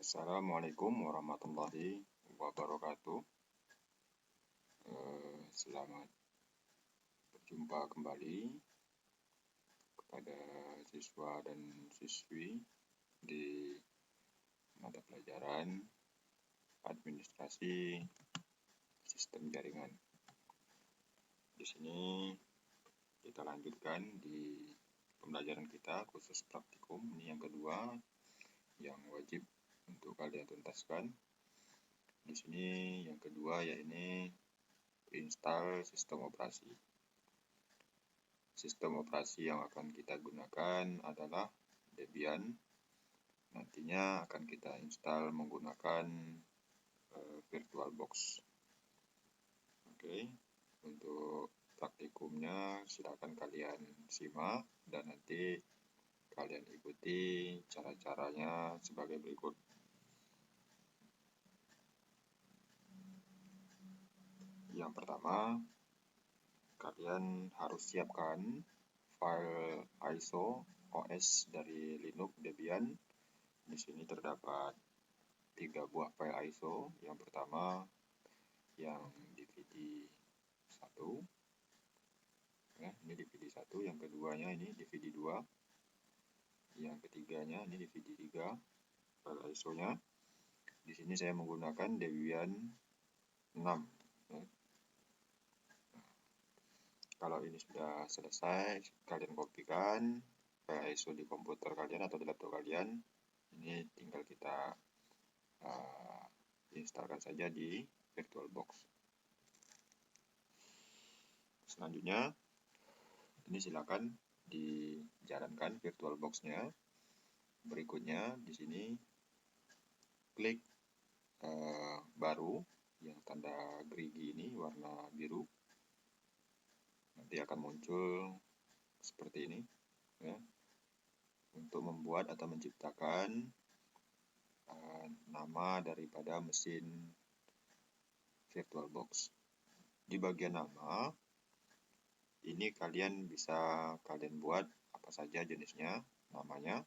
Assalamualaikum warahmatullahi wabarakatuh. Selamat berjumpa kembali kepada siswa dan siswi di mata pelajaran administrasi sistem jaringan. Di sini kita lanjutkan di pembelajaran kita khusus praktikum. Ini yang kedua yang wajib untuk kalian tuntaskan. Di sini yang kedua yaitu install sistem operasi. Sistem operasi yang akan kita gunakan adalah Debian. Nantinya akan kita install menggunakan VirtualBox. Oke, untuk praktikumnya silakan kalian simak dan nanti kalian ikuti cara-caranya sebagai berikut. Yang pertama, kalian harus siapkan file ISO OS dari Linux Debian. Di sini terdapat 3 buah file ISO. Yang pertama yang DVD 1. Ya, ini DVD 1, yang keduanya ini DVD 2. Yang ketiganya ini DVD 3 file ISO-nya. Di sini saya menggunakan Debian 6. Ya. Kalau ini sudah selesai, kalian kopikan file ISO di komputer kalian atau di laptop kalian. Ini tinggal kita instalkan saja di VirtualBox. Selanjutnya, ini silakan dijalankan VirtualBox-nya. Berikutnya di sini klik baru yang tanda gerigi ini warna biru. Nanti akan muncul seperti ini, ya, untuk membuat atau menciptakan nama daripada mesin VirtualBox. Di bagian nama ini kalian bisa buat apa saja jenisnya, namanya,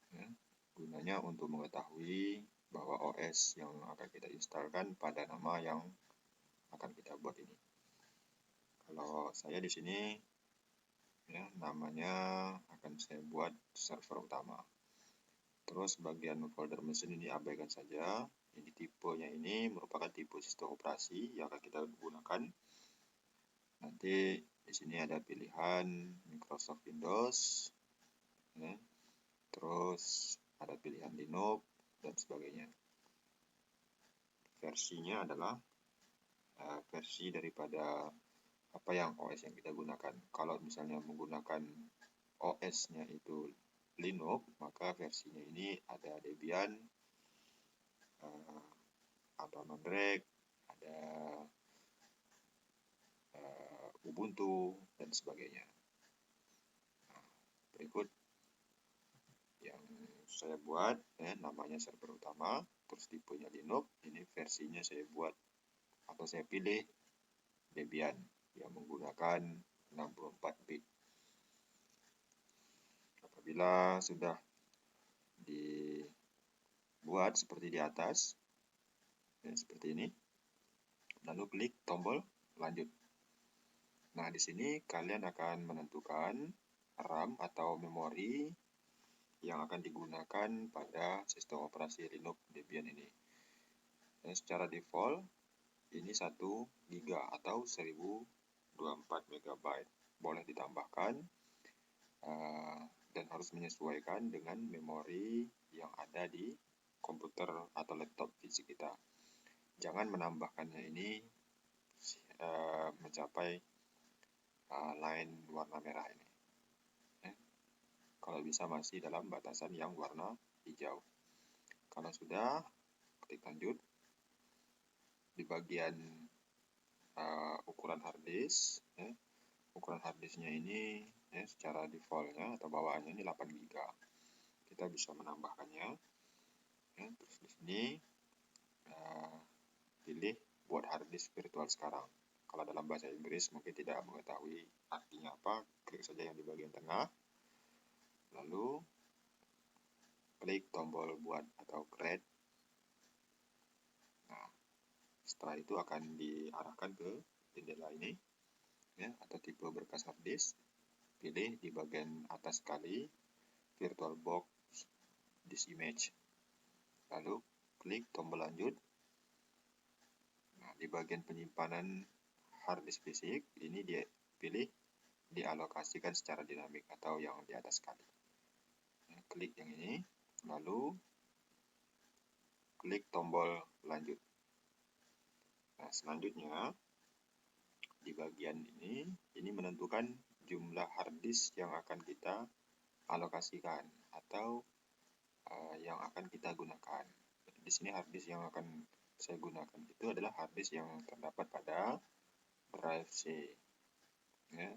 ya, gunanya untuk mengetahui bahwa OS yang akan kita instalkan pada nama yang akan kita buat ini. Kalau saya di sini, ya, namanya akan saya buat server utama. Terus bagian folder mesin ini abaikan saja. Ini tipenya ini merupakan tipe sistem operasi yang akan kita gunakan. Nanti di sini ada pilihan Microsoft Windows, ya. Terus ada pilihan Linux dan sebagainya. Versinya adalah versi daripada apa yang OS yang kita gunakan. Kalau misalnya menggunakan OS-nya itu Linux, maka versinya ini ada Debian, ada Mandrake, ada Ubuntu dan sebagainya. Nah, berikut yang saya buat, ya, namanya server utama, terus tipenya Linux. Ini versinya saya buat atau saya pilih Debian yang menggunakan 64 bit. Apabila sudah dibuat seperti di atas, ya, seperti ini, lalu klik tombol lanjut. Nah, di sini kalian akan menentukan RAM atau memori yang akan digunakan pada sistem operasi Linux Debian ini. Dan secara default ini 1 GB atau 1024 MB. Boleh ditambahkan dan harus menyesuaikan dengan memori yang ada di komputer atau laptop fisik kita. Jangan menambahkannya ini mencapai line warna merah ini. Kalau bisa masih dalam batasan yang warna hijau. Kalau sudah, klik lanjut. Di bagian ukuran harddisk, ya, ukuran harddisknya ini, ya, secara defaultnya atau bawaannya ini 8 GB. Kita bisa menambahkannya. Ya, terus di sini pilih buat harddisk virtual sekarang. Kalau dalam bahasa Inggris mungkin tidak mengetahui artinya apa, klik saja yang di bagian tengah. Lalu klik tombol buat atau create. Nah, setelah itu akan diarahkan ke jendela ini, ya, atau tipe berkas hard disk. Pilih di bagian atas sekali VirtualBox disk image. Lalu klik tombol lanjut. Nah, di bagian penyimpanan hard disk fisik ini dia pilih dialokasikan secara dinamik atau yang di atas sekali. Nah, klik yang ini, lalu klik tombol lanjut. Nah, selanjutnya di bagian ini menentukan jumlah hard disk yang akan kita alokasikan atau yang akan kita gunakan. Di sini hard disk yang akan saya gunakan itu adalah hard disk yang terdapat pada drive C. Ya,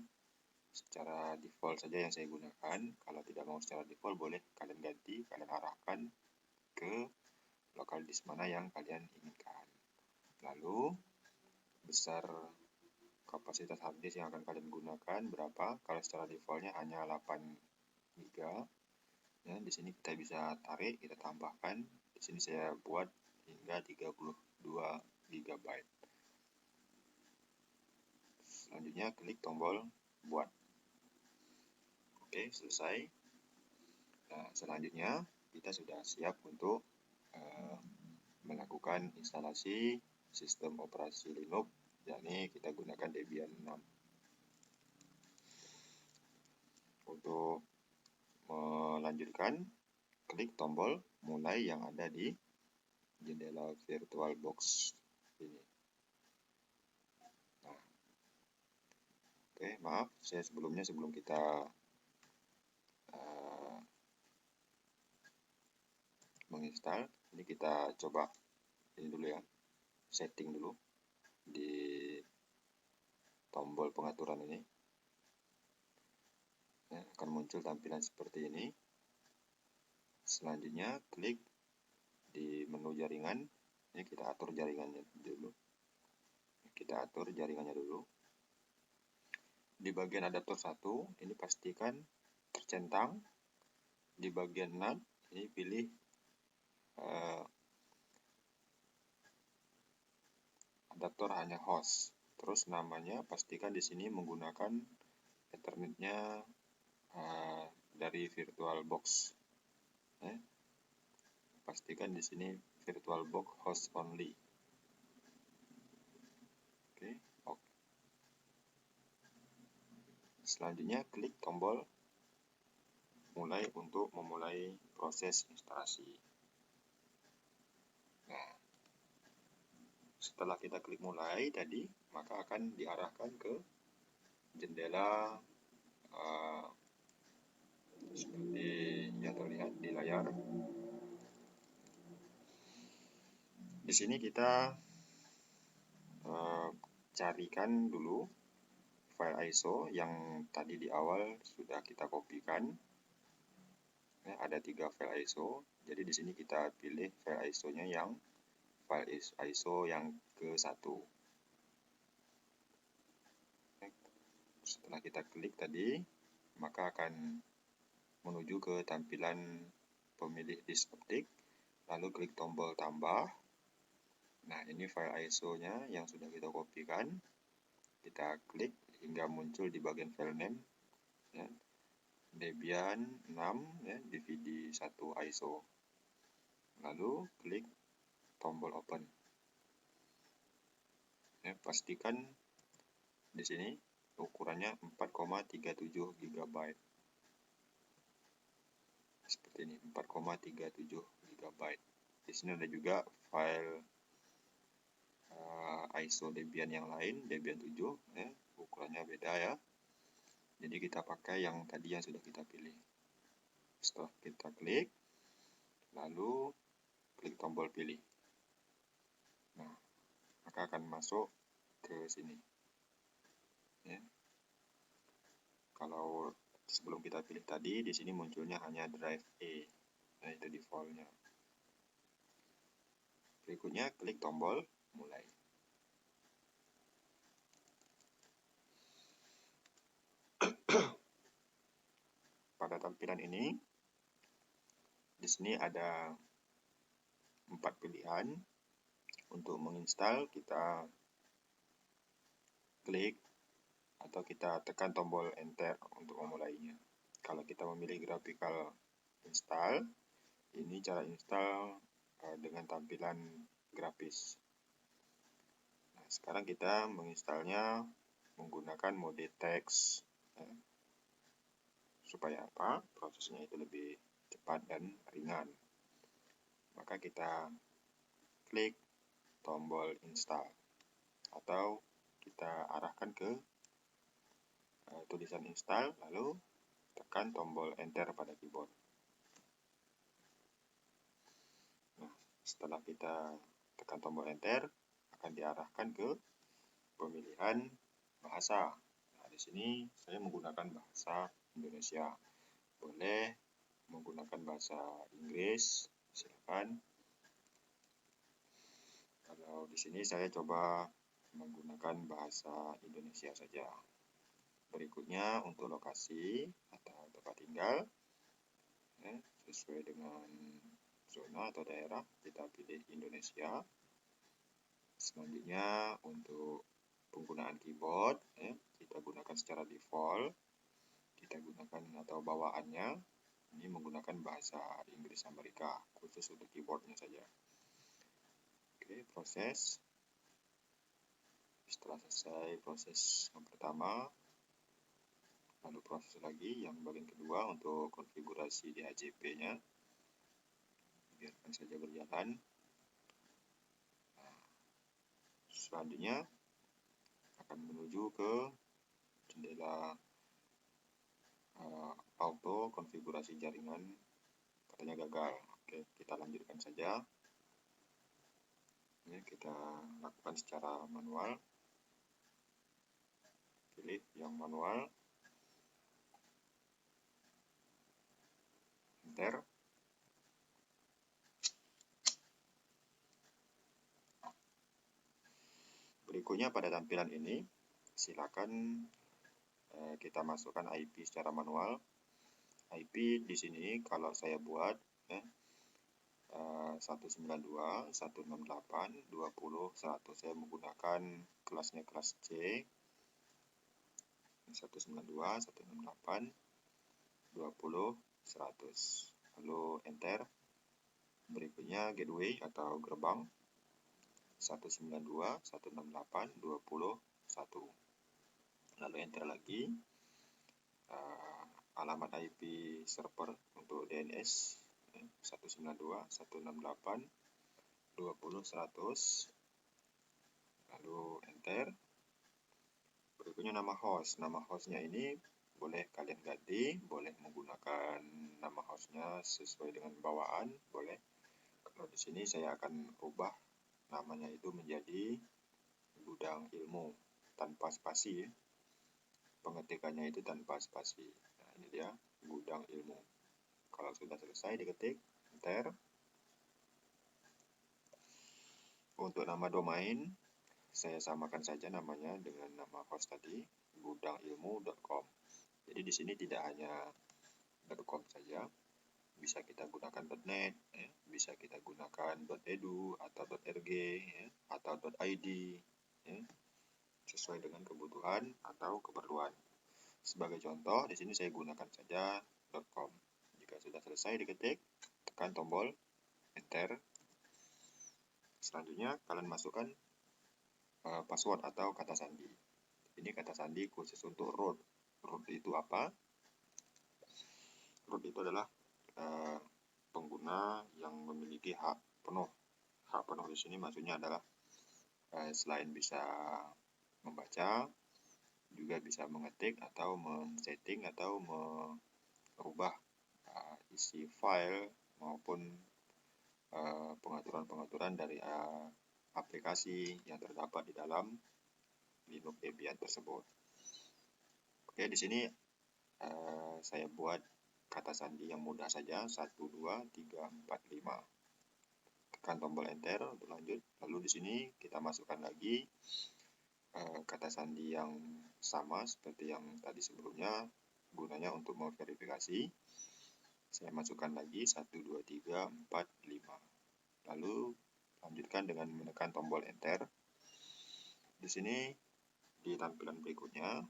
secara default saja yang saya gunakan. Kalau tidak mau secara default, boleh kalian ganti, kalian arahkan ke local disk mana yang kalian inginkan. Lalu besar kapasitas hard disk yang akan kalian gunakan berapa? Kalau secara defaultnya hanya 8 GB. Ya, di sini kita bisa tarik, kita tambahkan. Di sini saya buat hingga 32 GB. Selanjutnya klik tombol buat. Oke, selesai. Nah, selanjutnya kita sudah siap untuk melakukan instalasi sistem operasi Linux, yakni kita gunakan Debian 6. Untuk melanjutkan, klik tombol mulai yang ada di jendela VirtualBox ini. Nah, oke, maaf, saya sebelum kita menginstal, ini kita coba ini dulu ya, setting dulu di tombol pengaturan ini. Ya, akan muncul tampilan seperti ini. Selanjutnya klik di menu jaringan. Ini kita atur jaringannya dulu. Di bagian adaptor 1 ini pastikan tercentang. Di bagian NAT ini pilih adaptor hanya host. Terus namanya pastikan di sini menggunakan Ethernetnya dari VirtualBox. Pastikan di sini VirtualBox host only. Oke. Selanjutnya klik tombol mulai untuk memulai proses instalasi. Nah, setelah kita klik mulai tadi, maka akan diarahkan ke jendela seperti yang terlihat di layar. Di sini kita carikan dulu file ISO yang tadi di awal sudah kita kopikan. Ya, ada 3 file ISO. Jadi di sini kita pilih file ISO-nya yang file ISO yang ke-1. Setelah kita klik tadi, maka akan menuju ke tampilan pemilih disk optik, lalu klik tombol tambah. Nah, ini file ISO-nya yang sudah kita kopikan. Kita klik hingga muncul di bagian file name, ya, Debian 6, ya, DVD 1 ISO. Lalu klik tombol open. Ya, pastikan di sini ukurannya 4,37 GB. Seperti ini, 4,37 GB. Di sini ada juga file ISO Debian yang lain, Debian 7, ya, ukurannya beda ya. Jadi kita pakai yang tadi yang sudah kita pilih. Setelah kita klik, lalu klik tombol pilih. Nah, maka akan masuk ke sini. Ya. Kalau sebelum kita pilih tadi, di sini munculnya hanya drive E. Nah, itu defaultnya. Berikutnya klik tombol mulai. Pada tampilan ini Di sini ada 4 pilihan. Untuk menginstal kita klik atau kita tekan tombol enter untuk memulainya. Kalau kita memilih graphical install, ini cara install dengan tampilan grafis. Nah, sekarang kita menginstalnya menggunakan mode teks. Supaya apa? Prosesnya itu lebih cepat dan ringan. Maka kita klik tombol install atau kita arahkan ke tulisan install, lalu tekan tombol enter pada keyboard. Nah, setelah kita tekan tombol enter, akan diarahkan ke pemilihan bahasa. Nah, di sini saya menggunakan bahasa Indonesia. Boleh menggunakan bahasa Inggris, silakan. Kalau di sini saya coba menggunakan bahasa Indonesia saja. Berikutnya untuk lokasi atau tempat tinggal, sesuai dengan zona atau daerah, kita pilih Indonesia. Selanjutnya untuk penggunaan keyboard, kita gunakan secara default. Kita gunakan atau bawaannya, ini menggunakan bahasa Inggris Amerika, khusus untuk keyboardnya saja. Oke, proses. Setelah selesai proses yang pertama, lalu proses lagi yang bagian kedua untuk konfigurasi DHCP-nya. Biarkan saja berjalan. Nah, selanjutnya akan menuju ke jendela auto konfigurasi jaringan, katanya gagal. Oke, kita lanjutkan saja. Ini kita lakukan secara manual. Pilih yang manual, enter. Berikutnya pada tampilan ini, silakan kita masukkan IP secara manual. IP di sini kalau saya buat 192.168.20.100. Saya menggunakan kelasnya kelas C. 192.168.20.100. Lalu enter. Berikutnya gateway atau gerbang 192.168.20.1. Lalu enter lagi. Alamat IP server untuk DNS 192.168.20.100. Lalu enter. Berikutnya nama host. Nama hostnya ini boleh kalian ganti, boleh menggunakan nama hostnya sesuai dengan bawaan, boleh. Kalau di sini saya akan ubah namanya itu menjadi gudang ilmu tanpa spasi. Pengetikannya itu tanpa spasi. Nah, ini dia gudang ilmu. Kalau sudah selesai diketik enter. Untuk nama domain saya samakan saja namanya dengan nama host tadi, gudangilmu.com. Jadi di sini tidak hanya .com saja, bisa kita gunakan .net, bisa kita gunakan .edu atau .rg atau .id, sesuai dengan kebutuhan atau keperluan. Sebagai contoh, di sini saya gunakan saja .com. Jika sudah selesai diketik, tekan tombol enter. Selanjutnya kalian masukkan password atau kata sandi. Ini kata sandi khusus untuk root. Root itu apa? Root itu adalah pengguna yang memiliki hak penuh. Hak penuh di sini maksudnya adalah selain bisa membaca, juga bisa mengetik atau men-setting atau merubah isi file maupun pengaturan-pengaturan dari aplikasi yang terdapat di dalam Linux Debian tersebut. Oke, di sini saya buat kata sandi yang mudah saja, 1, 2, 3, 4, 5. Tekan tombol enter untuk lanjut. Lalu di sini kita masukkan lagi kata sandi yang sama seperti yang tadi sebelumnya, gunanya untuk memverifikasi. Saya masukkan lagi 1, 2, 3, 4, 5. Lalu lanjutkan dengan menekan tombol enter. Di sini di tampilan berikutnya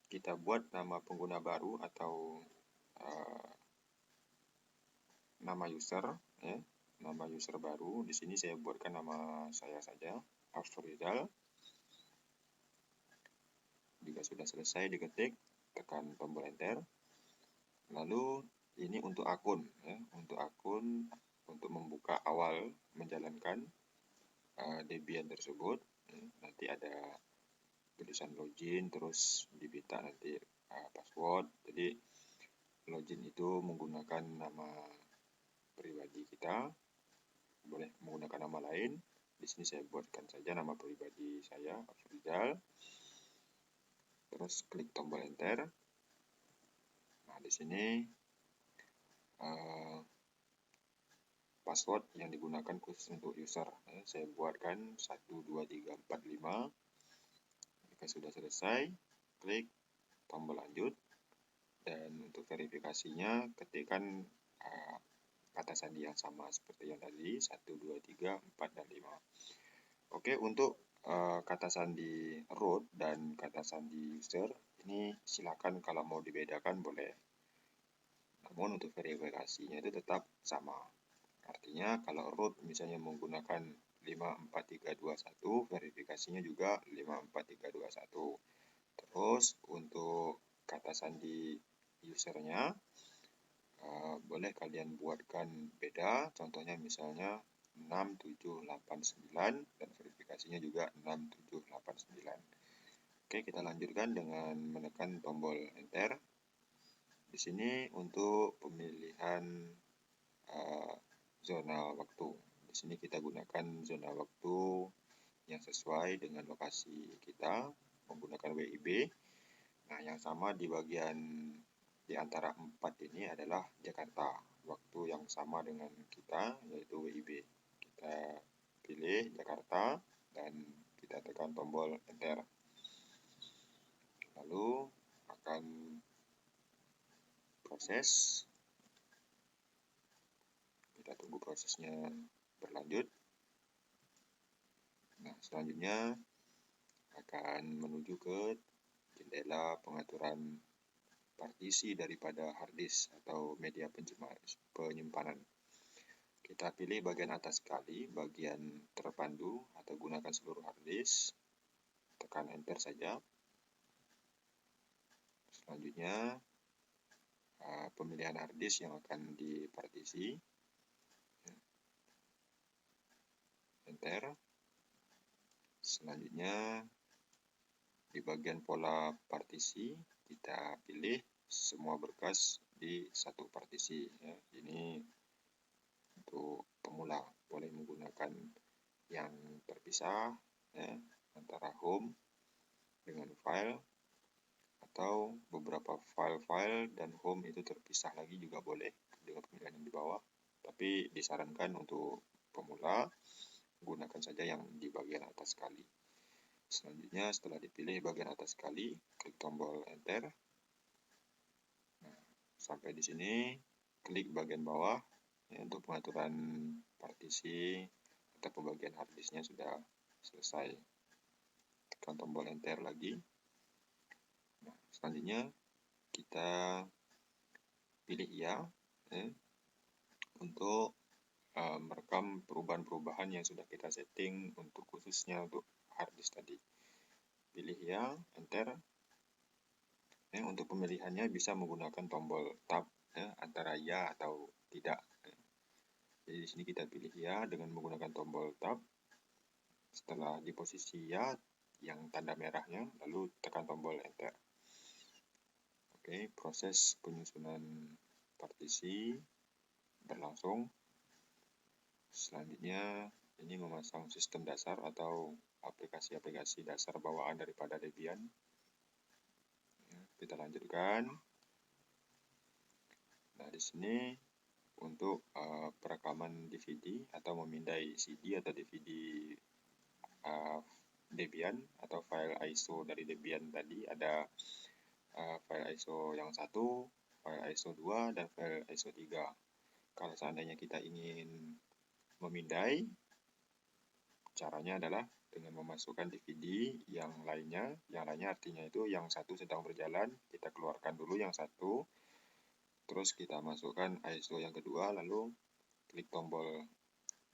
kita buat nama pengguna baru atau nama user, ya. Nama user baru. Di sini saya buatkan nama saya saja, Afrizal. Jika sudah selesai diketik, tekan tombol enter. Lalu ini untuk akun, ya. Untuk akun, untuk membuka awal menjalankan Debian tersebut, ya. Nanti ada tulisan login, terus diminta nanti password. Jadi login itu menggunakan nama pribadi kita, boleh menggunakan nama lain. Di sini saya buatkan saja nama pribadi saya, Afrizal. Terus klik tombol enter. Nah, di sini password yang digunakan khusus untuk user. Saya buatkan 1, 2, 3, 4, 5. Jika sudah selesai, klik tombol lanjut. Dan untuk verifikasinya, ketikkan kata sandi yang sama seperti yang tadi, 1, 2, 3, 4, dan 5. Oke, untuk kata sandi root dan kata sandi user, ini silakan kalau mau dibedakan boleh. Namun untuk verifikasinya itu tetap sama. Artinya kalau root misalnya menggunakan 5, 4, 3, 2, 1, verifikasinya juga 5, 4, 3, 2, 1. Terus untuk kata sandi usernya, boleh kalian buatkan beda. Contohnya misalnya 6, 7, 8, 9, dan verifikasinya juga 6, 7, 8, 9. Oke, kita lanjutkan dengan menekan tombol enter. Di sini untuk pemilihan zona waktu. Di sini kita gunakan zona waktu yang sesuai dengan lokasi kita menggunakan WIB. Nah, yang sama di bagian di antara 4 ini adalah Jakarta. Waktu yang sama dengan kita yaitu WIB. Kita pilih Jakarta dan kita tekan tombol enter. Lalu akan proses. Kita tunggu prosesnya berlanjut. Nah, selanjutnya akan menuju ke jendela pengaturan partisi daripada harddisk atau media penyimpanan. Kita pilih bagian atas sekali, bagian terpandu atau gunakan seluruh harddisk. Tekan enter saja. Selanjutnya pemilihan harddisk yang akan dipartisi. Enter. Selanjutnya di bagian pola partisi kita pilih semua berkas di satu partisi, ya. Ini untuk pemula, boleh menggunakan yang terpisah, ya, antara home dengan file, atau beberapa file-file dan home itu terpisah lagi juga boleh dengan pemilihan yang di bawah. Tapi disarankan untuk pemula gunakan saja yang di bagian atas sekali. Selanjutnya setelah dipilih bagian atas sekali, klik tombol enter. Nah, sampai di sini klik bagian bawah, ya, untuk pengaturan partisi atau pembagian harddisknya sudah selesai. Tekan tombol enter lagi. Nah, selanjutnya kita pilih ya, untuk merekam perubahan-perubahan yang sudah kita setting untuk khususnya untuk harddisk tadi. Pilih ya, enter. Ya, untuk pemilihannya bisa menggunakan tombol tab, ya, antara ya atau tidak. Jadi di sini kita pilih ya dengan menggunakan tombol tab. Setelah di posisi ya yang tanda merahnya, lalu tekan tombol enter. Oke, proses penyusunan partisi berlangsung. Selanjutnya ini memasang sistem dasar atau aplikasi-aplikasi dasar bawaan daripada Debian. Ya, kita lanjutkan. Nah, di sini untuk perekaman DVD atau memindai CD atau DVD Debian atau file ISO dari Debian tadi ada file ISO yang 1, file ISO 2, dan file ISO 3. Kalau seandainya kita ingin memindai, caranya adalah dengan memasukkan DVD yang lainnya artinya itu yang satu sedang berjalan, kita keluarkan dulu yang satu, terus kita masukkan ISO yang kedua, lalu klik tombol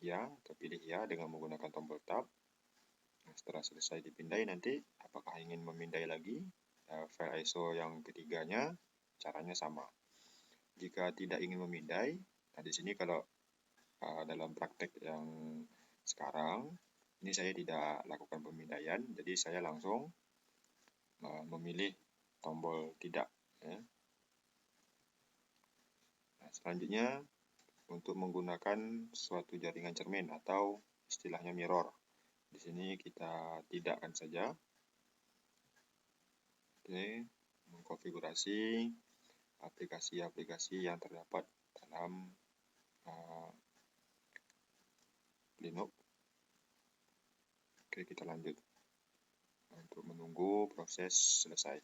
ya atau pilih ya dengan menggunakan tombol tab. Nah, setelah selesai dipindai nanti apakah ingin memindai lagi file ISO yang ketiganya, caranya sama. Jika tidak ingin memindai, nah di sini kalau dalam praktek yang sekarang ini saya tidak lakukan pemindaian, jadi saya langsung memilih tombol tidak ya. Nah, selanjutnya untuk menggunakan suatu jaringan cermin atau istilahnya mirror. Di sini kita tidakkan saja. Oke, mengkonfigurasi aplikasi-aplikasi yang terdapat dalam Linux. Oke, kita lanjut untuk menunggu proses selesai.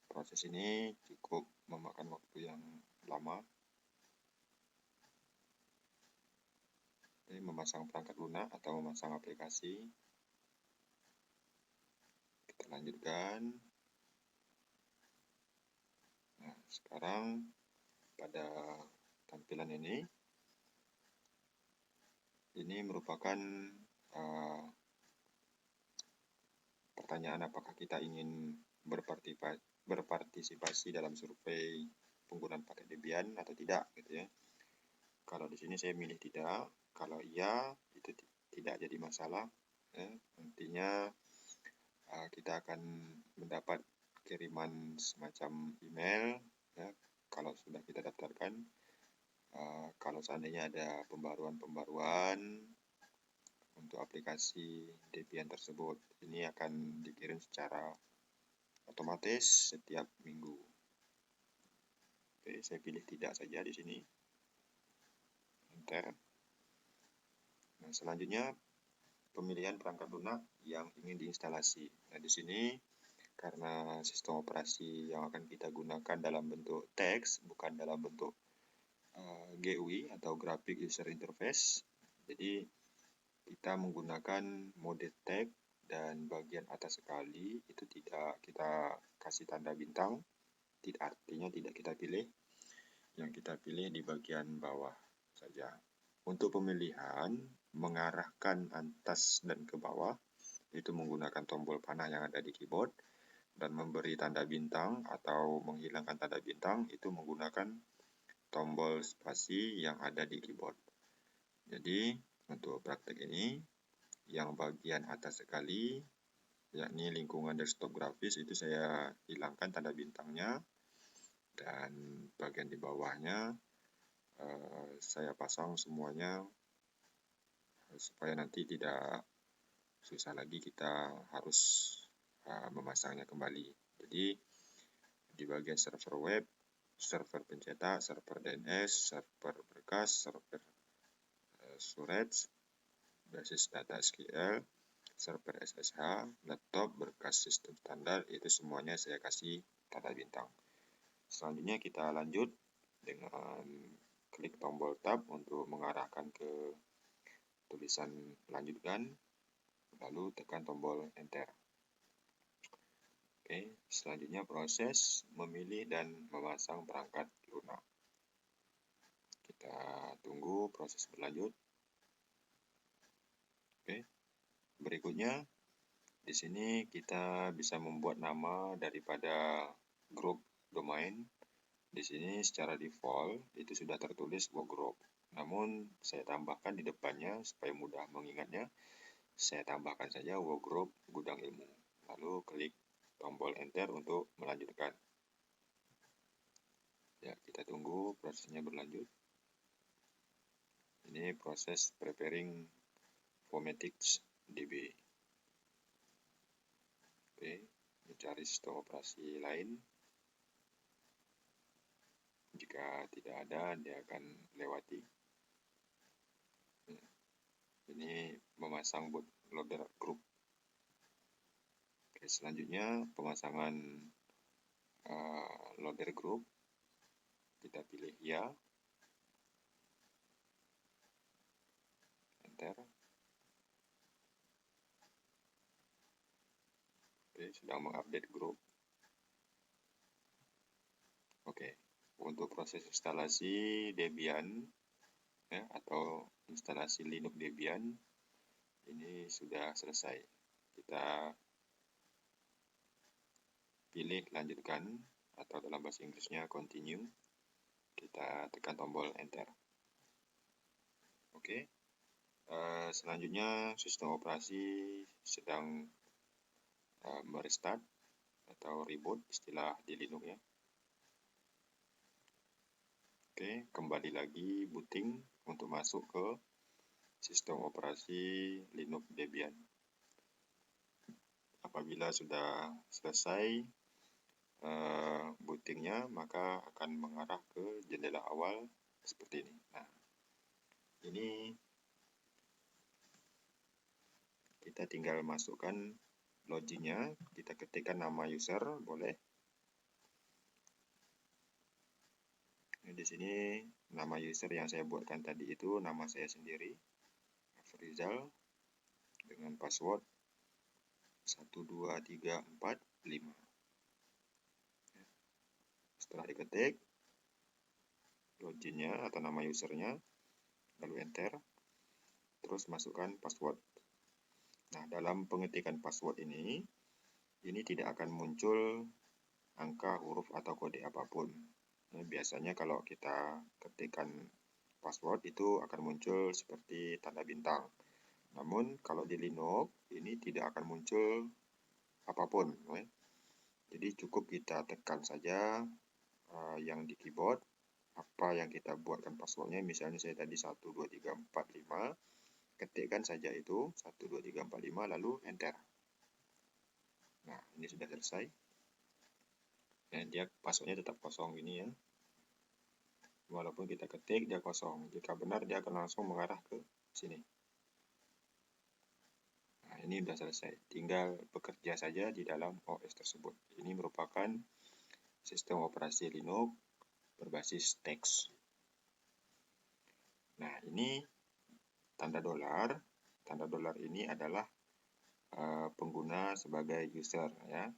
Proses ini cukup memakan waktu yang lama. Oke, memasang perangkat lunak atau memasang aplikasi. Kita lanjutkan. Nah, sekarang pada tampilan ini merupakan pertanyaan apakah kita ingin berpartisipasi dalam survei penggunaan paket Debian atau tidak gitu ya. Kalau di sini saya milih tidak, kalau iya itu tidak jadi masalah ya. Nantinya kita akan mendapat kiriman semacam email ya, kalau sudah kita daftarkan. Kalau seandainya ada pembaruan untuk aplikasi Debian tersebut, ini akan dikirim secara otomatis setiap minggu. Oke, saya pilih tidak saja di sini. Enter. Nah, selanjutnya pemilihan perangkat lunak yang ingin diinstalasi. Nah, di sini karena sistem operasi yang akan kita gunakan dalam bentuk teks, bukan dalam bentuk GUI atau Graphic User Interface, jadi kita menggunakan mode tag dan bagian atas sekali itu tidak kita kasih tanda bintang, artinya tidak kita pilih. Yang kita pilih di bagian bawah saja. Untuk pemilihan mengarahkan atas dan ke bawah itu menggunakan tombol panah yang ada di keyboard, dan memberi tanda bintang atau menghilangkan tanda bintang itu menggunakan tombol spasi yang ada di keyboard. Jadi untuk praktek ini yang bagian atas sekali yakni lingkungan desktop grafis itu saya hilangkan tanda bintangnya, dan bagian di bawahnya saya pasang semuanya supaya nanti tidak susah lagi kita harus memasangnya kembali. Jadi di bagian server web, server pencetak, server DNS, server berkas, server storage, basis data SQL, server SSH, laptop, berkas sistem standar, itu semuanya saya kasih tanda bintang. Selanjutnya kita lanjut dengan klik tombol tab untuk mengarahkan ke tulisan lanjutkan, lalu tekan tombol enter. Oke, selanjutnya proses memilih dan memasang perangkat lunak. Kita tunggu proses berlanjut. Oke, berikutnya di sini kita bisa membuat nama daripada grup domain. Di sini secara default itu sudah tertulis workgroup. Namun saya tambahkan di depannya supaya mudah mengingatnya. Saya tambahkan saja workgroup gudang ilmu. Lalu klik tombol enter untuk melanjutkan. Ya, kita tunggu prosesnya berlanjut. Ini proses preparing Phonetics DB. Oke, mencari sistem operasi lain. Jika tidak ada, dia akan lewati. Ini memasang bootloader group. Selanjutnya pemasangan loader group, kita pilih ya, enter. Oke, sedang mengupdate grup. Oke, untuk proses instalasi Debian ya, atau instalasi Linux Debian ini sudah selesai. Kita pilih lanjutkan, atau dalam bahasa Inggrisnya continue. Kita tekan tombol enter. Oke. Selanjutnya sistem operasi sedang merestart atau reboot, istilah di Linux ya. Oke, kembali lagi booting untuk masuk ke sistem operasi Linux Debian. Apabila sudah selesai bootingnya, maka akan mengarah ke jendela awal seperti ini. Nah, ini kita tinggal masukkan loginnya, kita ketikkan nama user, boleh. Di sini nama user yang saya buatkan tadi itu nama saya sendiri, Afrizal, dengan password 12345. Setelah diketik loginnya atau nama usernya, lalu enter, terus masukkan password. Nah, dalam pengetikan password ini tidak akan muncul angka, huruf, atau kode apapun. Biasanya kalau kita ketikkan password itu akan muncul seperti tanda bintang. Namun kalau di Linux ini tidak akan muncul apapun. Jadi cukup kita tekan saja yang di keyboard, apa yang kita buatkan passwordnya. Misalnya saya tadi 12345, ketikkan saja itu 12345 lalu enter. Nah, ini sudah selesai. Dan dia passwordnya tetap kosong ini ya. Walaupun kita ketik dia kosong. Jika benar dia akan langsung mengarah ke sini. Nah, ini sudah selesai. Tinggal bekerja saja di dalam OS tersebut. Ini merupakan sistem operasi Linux berbasis teks. Nah, ini tanda dolar. Tanda dolar ini adalah pengguna sebagai user ya.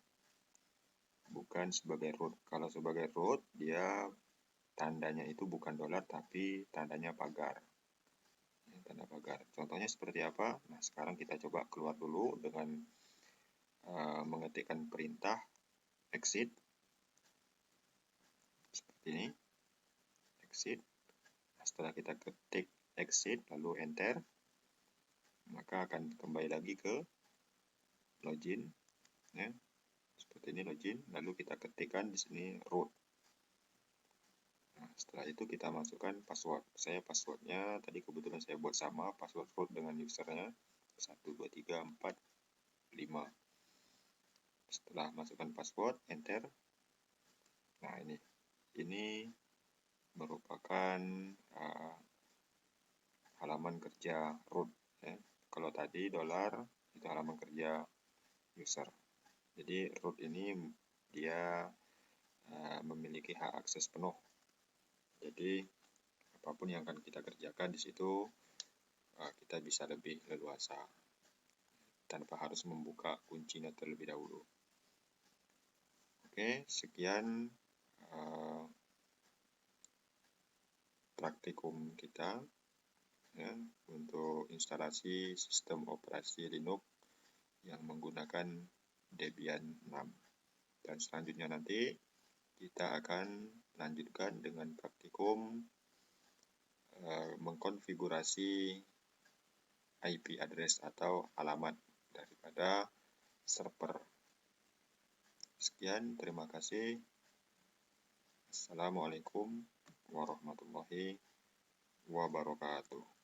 Bukan sebagai root. Kalau sebagai root, dia tandanya itu bukan dolar tapi tandanya pagar. Tanda pagar. Contohnya seperti apa? Nah, sekarang kita coba keluar dulu dengan mengetikkan perintah exit. Seperti ini. Exit. Nah, setelah kita ketik exit lalu enter, maka akan kembali lagi ke login ya. Seperti ini login, lalu kita ketikkan di sini root. Nah, setelah itu kita masukkan password. Saya passwordnya tadi kebetulan saya buat sama password root dengan usernya 12345. Setelah masukkan password, enter. Nah, ini merupakan halaman kerja root ya. Kalau tadi dolar itu halaman kerja user. Jadi root ini dia memiliki hak akses penuh. Jadi apapun yang akan kita kerjakan di situ kita bisa lebih leluasa tanpa harus membuka kuncinya terlebih dahulu. Oke, sekian praktikum kita ya, untuk instalasi sistem operasi Linux yang menggunakan Debian 6. Dan selanjutnya nanti kita akan lanjutkan dengan praktikum mengkonfigurasi IP address atau alamat daripada server. Sekian, terima kasih. Assalamualaikum warahmatullahi wabarakatuh.